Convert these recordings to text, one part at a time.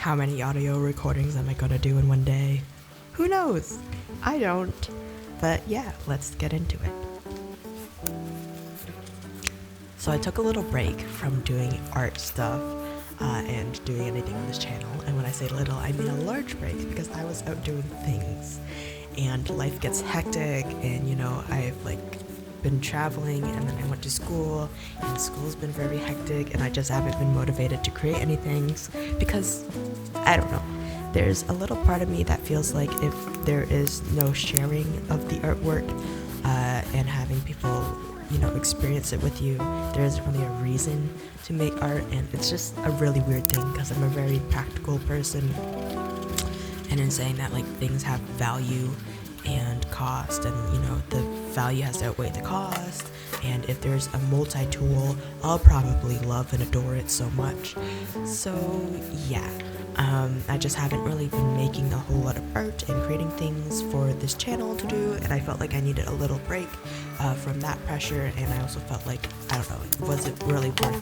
How many audio recordings am I gonna do in one day? Who knows? I don't. But yeah, let's get into it. So I took a little break from doing art stuff and doing anything on this channel. And when I say little, I mean a large break because I was out doing things. And life gets hectic and I've been traveling and then I went to school and school's been very hectic and I just haven't been motivated to create anything because I don't know. There's a little part of me that feels like if there is no sharing of the artwork and having people experience it with you, there isn't really a reason to make art. And it's just a really weird thing because I'm a very practical person, and in saying that, things have value and cost, and the value has to outweigh the cost. And if there's a multi-tool, I'll probably love and adore it so much. So yeah, I just haven't really been making a whole lot of art and creating things for this channel to do, and I felt like I needed a little break from that pressure. And I also felt like, I don't know, was it really worth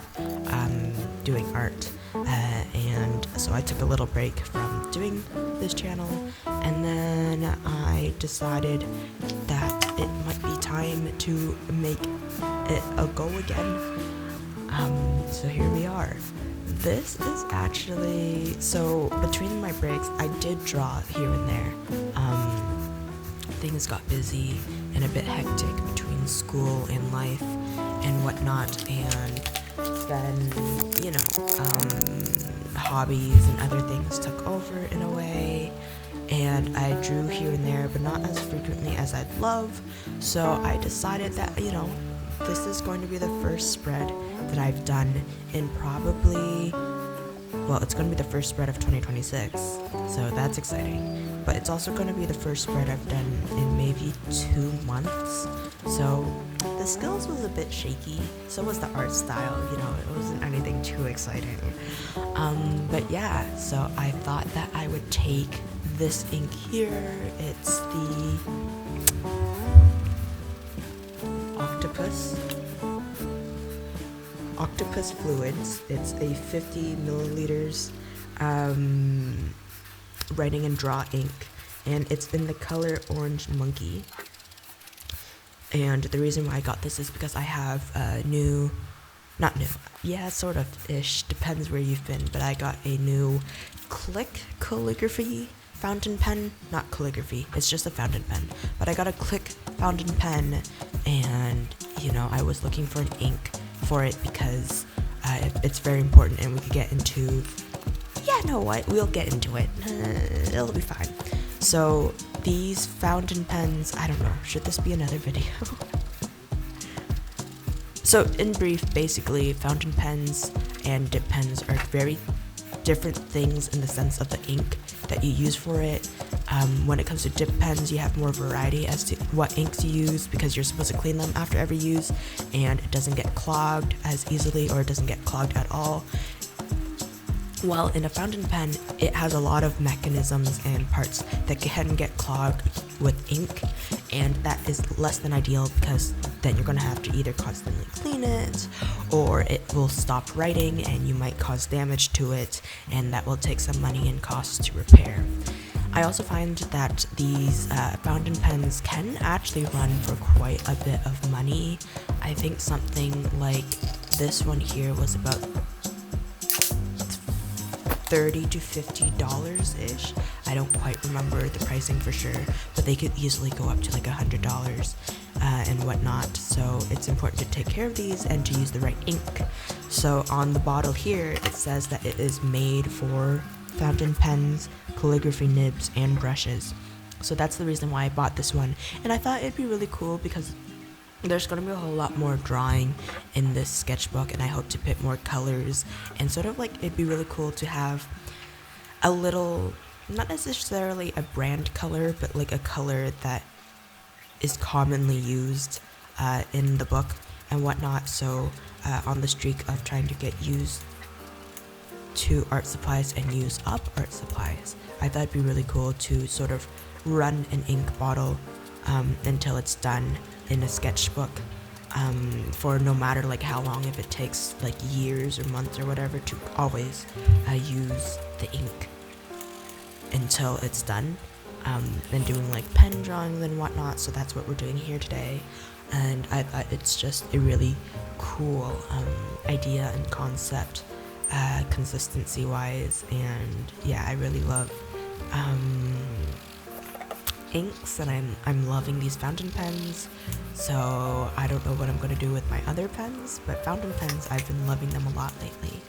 doing art? And so I took a little break from doing this channel, and then I decided that it might be time to make it a go again. So here we are. This is actually, so between my breaks, I did draw here and there. Things got busy and a bit hectic between school and life and whatnot, and then, hobbies and other things took over in a way, and I drew here and there, but not as frequently as I'd love. So I decided that, this is going to be the first spread that I've done in probably, well, it's going to be the first spread of 2026, so that's exciting. But it's also going to be the first spread I've done in maybe 2 months. So the skills was a bit shaky, so was the art style, it wasn't anything too exciting. But yeah, so I thought that I would take this ink here. It's the Octopus Fluids. It's a 50 milliliters writing and draw ink, and it's in the color Orange Monkey. And the reason why I got this is because I have a new, not new, yeah, sort of ish, depends where you've been, but I got a new Click calligraphy fountain pen. Not calligraphy, it's just a fountain pen, but I got a Click fountain pen, and I was looking for an ink for it because it's very important, and we could get into, we'll get into it, it'll be fine. So these fountain pens, I don't know, should this be another video? So in brief, basically fountain pens and dip pens are very different things in the sense of the ink that you use for it. When it comes to dip pens, you have more variety as to what inks you use because you're supposed to clean them after every use, and it doesn't get clogged as easily, or it doesn't get clogged at all. Well, in a fountain pen, it has a lot of mechanisms and parts that can get clogged with ink, and that is less than ideal because then you're going to have to either constantly clean it, or it will stop writing and you might cause damage to it, and that will take some money and costs to repair. I also find that these fountain pens can actually run for quite a bit of money. I think something like this one here was about $30 to $50 ish. I don't quite remember the pricing for sure, but they could easily go up to $100 and whatnot. So it's important to take care of these and to use the right ink. So on the bottle here, it says that it is made for fountain pens, calligraphy nibs, and brushes. So that's the reason why I bought this one, and I thought it'd be really cool because there's going to be a whole lot more drawing in this sketchbook, and I hope to put more colors, and sort of it'd be really cool to have a little, not necessarily a brand color, but a color that is commonly used in the book and whatnot. So on the streak of trying to get used to art supplies and use up art supplies, I thought it'd be really cool to sort of run an ink bottle until it's done in a sketchbook for no matter how long, if it takes years or months or whatever, to always use the ink until it's done, and doing like pen drawings and whatnot. So that's what we're doing here today, and I thought it's just a really cool idea and concept, consistency wise. And yeah, I really love inks, and I'm loving these fountain pens. So I don't know what I'm going to do with my other pens, but fountain pens, I've been loving them a lot lately.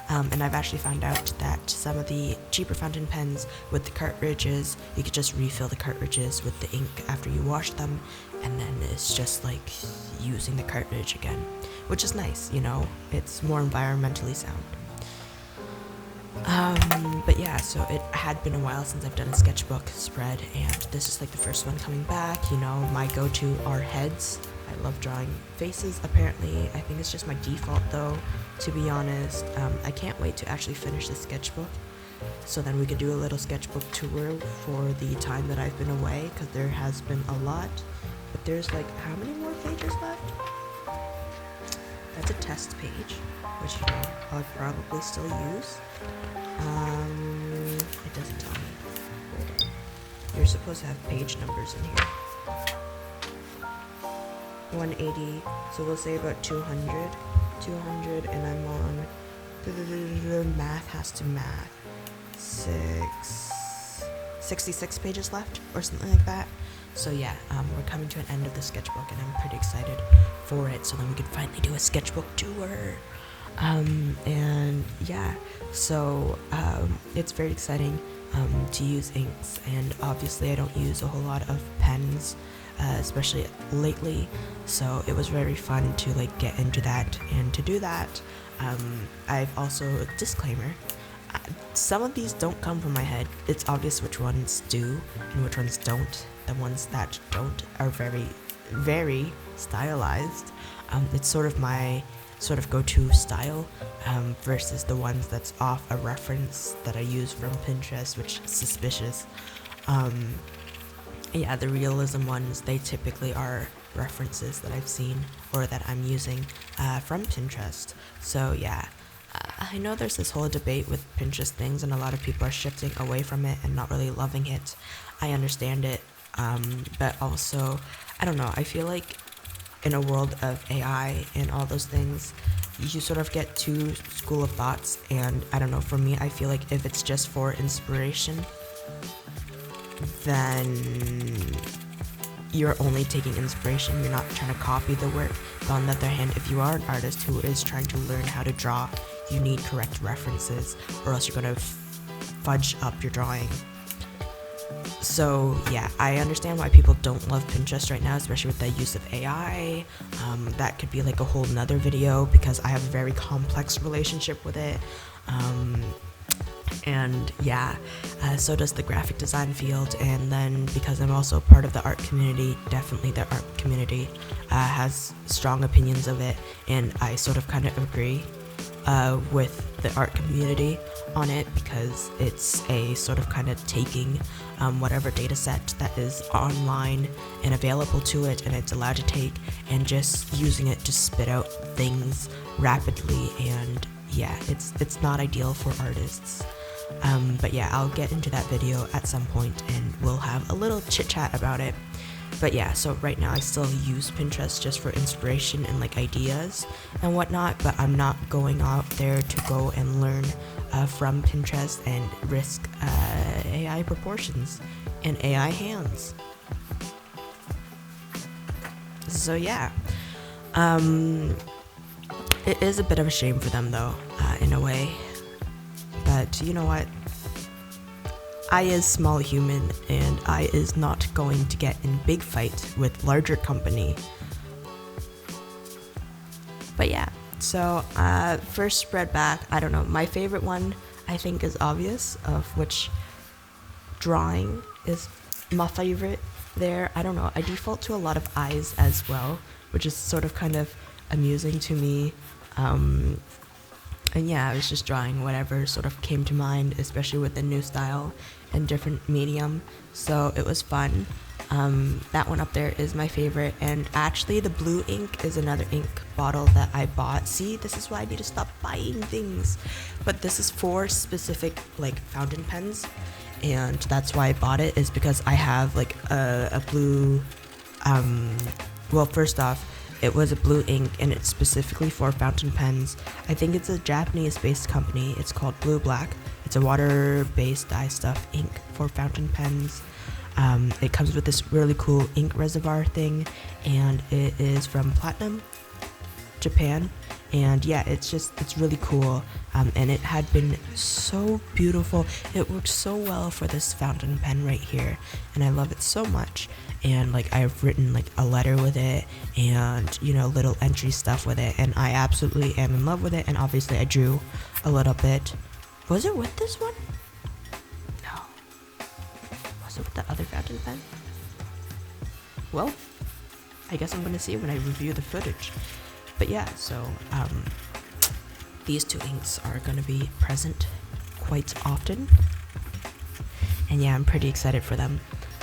And I've actually found out that some of the cheaper fountain pens with the cartridges, you could just refill the cartridges with the ink after you wash them, and then it's just like using the cartridge again, which is nice, you know, it's more environmentally sound. But yeah, so it had been a while since I've done a sketchbook spread, and this is like the first one coming back. You know, my go-to are heads. I love drawing faces, apparently. I think it's just my default though, to be honest. I can't wait to actually finish the sketchbook, so then we could do a little sketchbook tour for the time that I've been away, because there has been a lot. But there's like, how many more pages left? That's a test page, which, you know, I'll probably still use. It doesn't tell me. Hold on. You're supposed to have page numbers in here. 180, so we'll say about 200. 200, and I'm on math has to math. 66 pages left, or something like that. So yeah, we're coming to an end of the sketchbook, and I'm pretty excited for it, so then we can finally do a sketchbook tour. And yeah, so it's very exciting to use inks, and obviously I don't use a whole lot of pens, especially lately, so it was very fun to like get into that. And to do that, I've also, disclaimer, some of these don't come from my head. It's obvious which ones do and which ones don't. The ones that don't are very, very stylized. It's sort of my go-to style, versus the ones that's off a reference that I use from Pinterest, which is suspicious. Yeah, the realism ones, they typically are references that I've seen or that I'm using from Pinterest. So yeah, I know there's this whole debate with Pinterest things, and a lot of people are shifting away from it and not really loving it. I understand it, but also, I don't know, I feel like in a world of AI and all those things, you sort of get two school of thoughts. And I don't know, for me, I feel like if it's just for inspiration, then you're only taking inspiration, you're not trying to copy the work. But on the other hand, if you are an artist who is trying to learn how to draw, you need correct references, or else you're going to fudge up your drawing. So yeah, I understand why people don't love Pinterest right now, especially with the use of AI. That could be like a whole nother video, because I have a very complex relationship with it. And yeah, so does the graphic design field. And then because I'm also part of the art community, definitely the art community has strong opinions of it, and I sort of kind of agree with the art community on it, because it's a sort of kind of taking whatever data set that is online and available to it, and it's allowed to take, and just using it to spit out things rapidly. And yeah, it's not ideal for artists. But yeah, I'll get into that video at some point, and we'll have a little chit chat about it. But yeah, so right now I still use Pinterest just for inspiration and like ideas and whatnot, but I'm not going out there to go and learn from Pinterest and risk AI proportions and AI hands. So yeah, it is a bit of a shame for them though, in a way. But you know what? I is small human, and I is not going to get in big fight with larger company. But yeah, so first spread back, I don't know, my favorite one I think is obvious, of which drawing is my favorite there. I don't know, I default to a lot of eyes as well, which is sort of kind of amusing to me. And yeah, I was just drawing whatever sort of came to mind, especially with the new style and different medium. So it was fun. That one up there is my favorite. And actually the blue ink is another ink bottle that I bought. See, this is why I need to stop buying things. But this is for specific like fountain pens. and that's why I bought it, is because I have like a blue, well, first off, it was a blue ink and it's specifically for fountain pens. I think it's a Japanese based company. It's called Blue Black. It's a water based dye stuff ink for fountain pens. It comes with this really cool ink reservoir thing, and it is from Platinum, Japan. And yeah, it's really cool, and it had been so beautiful. It worked so well for this fountain pen right here, and I love it so much. And like, I've written like a letter with it, and you know, little entry stuff with it, and I absolutely am in love with it. And obviously I drew a little bit. Was it with this one? No. Was it with the other fountain pen? Well, I guess I'm gonna see when I review the footage. But yeah, so these two inks are going to be present quite often, and yeah, I'm pretty excited for them.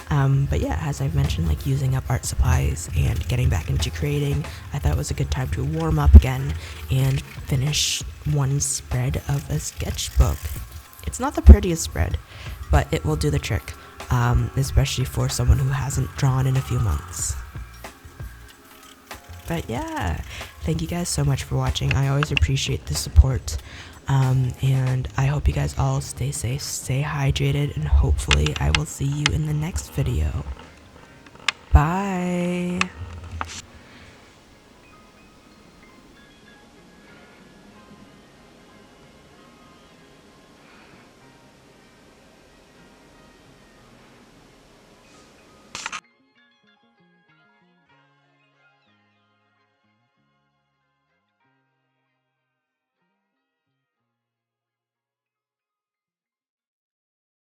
But yeah, as I've mentioned, like using up art supplies and getting back into creating, I thought it was a good time to warm up again and finish one spread of a sketchbook. It's not the prettiest spread, but it will do the trick, especially for someone who hasn't drawn in a few months. But yeah, thank you guys so much for watching. I always appreciate the support, and I hope you guys all stay safe, stay hydrated, and hopefully I will see you in the next video. Bye!